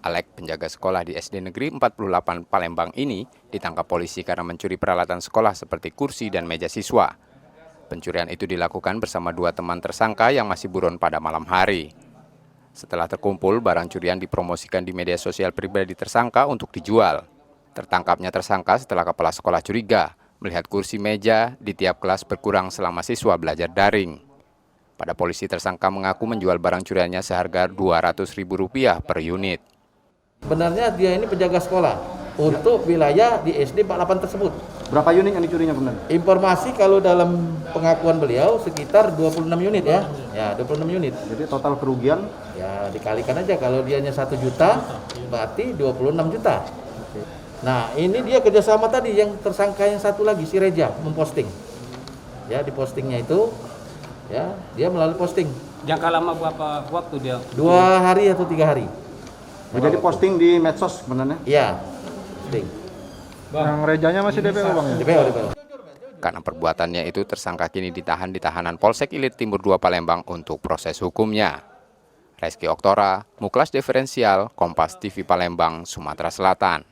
Alek, penjaga sekolah di SD Negeri 48 Palembang ini ditangkap polisi karena mencuri peralatan sekolah seperti kursi dan meja siswa. Pencurian itu dilakukan bersama dua teman tersangka yang masih buron pada malam hari. Setelah terkumpul, barang curian dipromosikan di media sosial pribadi tersangka untuk dijual. Tertangkapnya tersangka setelah kepala sekolah curiga melihat kursi meja di tiap kelas berkurang selama siswa belajar daring. Pada polisi, tersangka mengaku menjual barang curiannya seharga Rp200.000 per unit. Sebenarnya dia ini penjaga sekolah untuk wilayah di SD 48 tersebut. Berapa unit yang dicurinya benar? Informasi kalau dalam pengakuan beliau sekitar 26 unit ya. Ya, 26 unit. Jadi total kerugian? Ya, dikalikan aja kalau dianya 1 juta berarti 26 juta. Nah, ini dia kerjasama tadi yang tersangka yang satu lagi si Reja memposting. Ya, di postingnya itu ya, dia melalui posting. Jangka lama berapa waktu dia? 2 hari atau 3 hari. Jadi posting di medsos sebenarnya? Iya, posting. Yang Rejanya masih DPO Bang? DPO. Karena perbuatannya itu, tersangka kini ditahan di tahanan Polsek Ilir Timur 2 Palembang untuk proses hukumnya. Reski Oktora, Muklas Diferensial, Kompas TV Palembang, Sumatera Selatan.